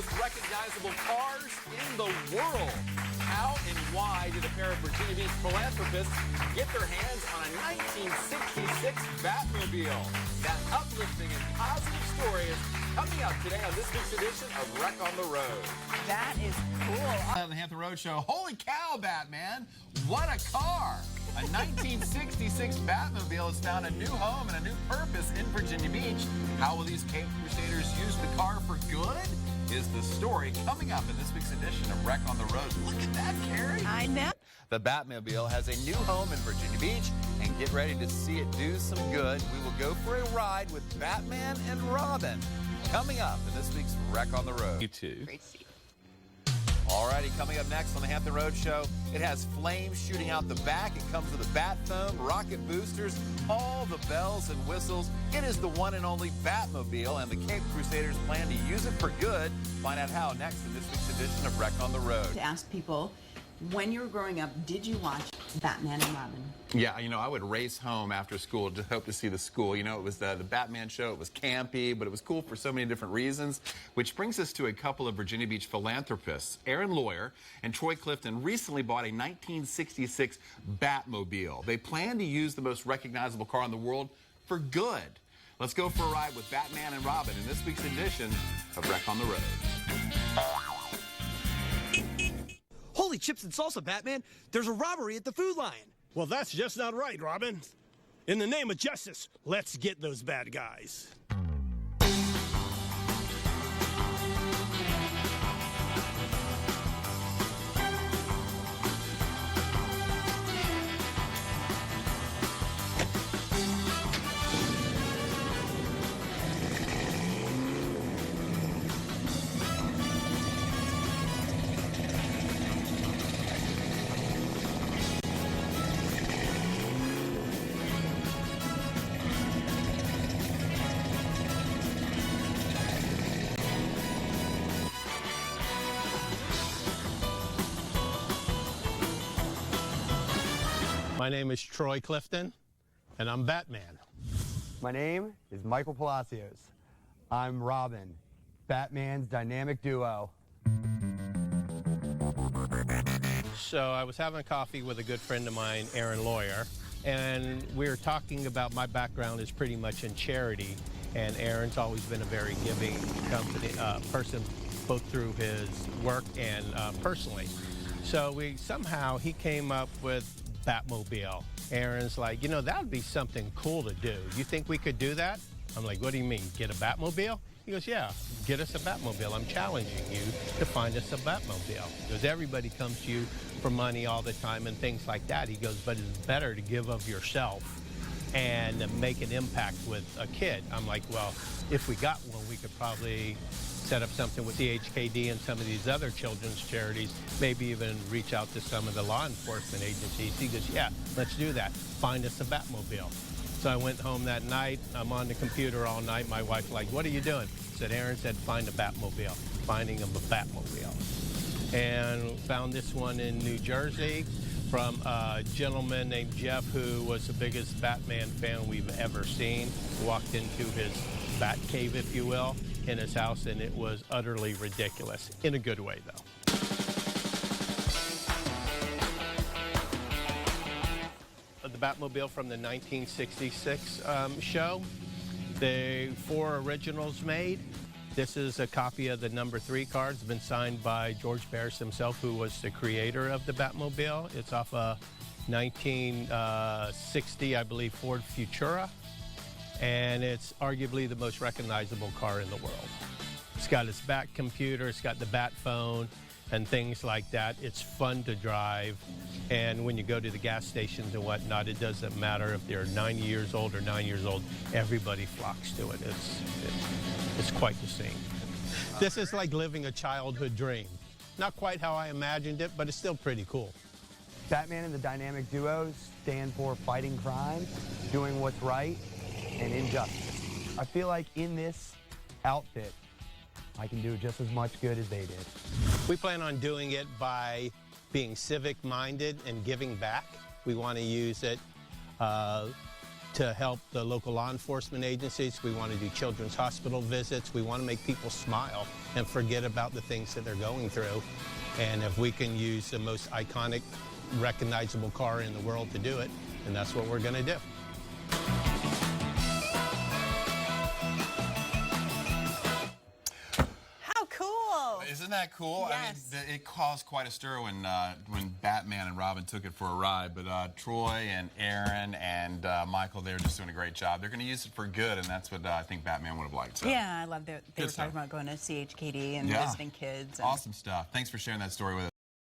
most recognizable cars in the world. How and why did a pair of Virginia Beach philanthropists get their hands on a 1966 Batmobile? That uplifting and positive story is coming up today on this week's edition of Wreck on the Road. That is cool. On the Hampton Road Show, holy cow, Batman, what a car! A 1966 Batmobile has found a new home and a new purpose in Virginia Beach. How will these Cape Crusaders use the car for good? Is the story coming up in this week's edition of Wreck on the Road. Look at that, Carrie. I know. The Batmobile has a new home in Virginia Beach, and get ready to see it do some good. We will go for a ride with Batman and Robin. Coming up in this week's Wreck on the Road. You too. Great to see you. Alrighty, coming up next on the Hampton Road Show, it has flames shooting out the back. It comes with a bat foam, rocket boosters, all the bells and whistles. It is the one and only Batmobile, and the Cape Crusaders plan to use it for good. Find out how next in this week's edition of Wreck on the Road. To ask people, when you were growing up, did you watch Batman and Robin? Yeah, you know, I would race home after school to hope to see the school. You know, it was the Batman show. It was campy, but it was cool for so many different reasons. Which brings us to a couple of Virginia Beach philanthropists. Aaron Lawyer and Troy Clifton recently bought a 1966 Batmobile. They plan to use the most recognizable car in the world for good. Let's go for a ride with Batman and Robin in this week's edition of Wreck on the Road. Holy chips and salsa, Batman. There's a robbery at the Food Lion. Well, that's just not right, Robin. In the name of justice, let's get those bad guys. My name is Troy Clifton, and I'm Batman. My name is Michael Palacios. I'm Robin, Batman's dynamic duo. So I was having coffee with a good friend of mine, Aaron Lawyer, and we were talking about my background is pretty much in charity, and Aaron's always been a very giving person, both through his work and personally. So he came up with Batmobile. Aaron's like, you know, that would be something cool to do. You think we could do that? I'm like, what do you mean, get a Batmobile? He goes, yeah, get us a Batmobile. I'm challenging you to find us a Batmobile. Because everybody comes to you for money all the time and things like that. He goes, but it's better to give of yourself and make an impact with a kid. I'm like, well, if we got one, we could probably set up something with the HKD and some of these other children's charities, maybe even reach out to some of the law enforcement agencies. He goes, yeah, let's do that. Find us a Batmobile. So I went home that night. I'm on the computer all night. My wife's like, what are you doing? I said, Aaron said, find a Batmobile. Finding him a Batmobile. And found this one in New Jersey from a gentleman named Jeff, who was the biggest Batman fan we've ever seen. Walked into his Bat cave, if you will, in his house, and it was utterly ridiculous, in a good way, though. The Batmobile from the 1966 show, the 4 originals made. This is a copy of the number 3 car. It's been signed by George Barris himself, who was the creator of the Batmobile. It's off a 1960, I believe, Ford Futura. And it's arguably the most recognizable car in the world. It's got its back computer, it's got the bat phone and things like that. It's fun to drive, and when you go to the gas stations and whatnot, it doesn't matter if they're 90 years old or 9 years old, everybody flocks to it. It's quite the scene. This is like living a childhood dream. Not quite how I imagined it, but it's still pretty cool. Batman and the dynamic duos stand for fighting crime, doing what's right, and injustice. I feel like in this outfit, I can do just as much good as they did. We plan on doing it by being civic-minded and giving back. We want to use it to to help the local law enforcement agencies. We want to do children's hospital visits. We want to make people smile and forget about the things that they're going through. And if we can use the most iconic, recognizable car in the world to do it, then that's what we're going to do. How cool! Isn't that cool? Yes. I mean, it caused quite a stir when Batman and Robin took it for a ride. But Troy and Aaron and Michael, they were just doing a great job. They're going to use it for good, and that's what I think Batman would have liked. So. Yeah, I love that they were stuff. talking about going to CHKD and Yeah. visiting kids. And Awesome stuff. Thanks for sharing that story with us.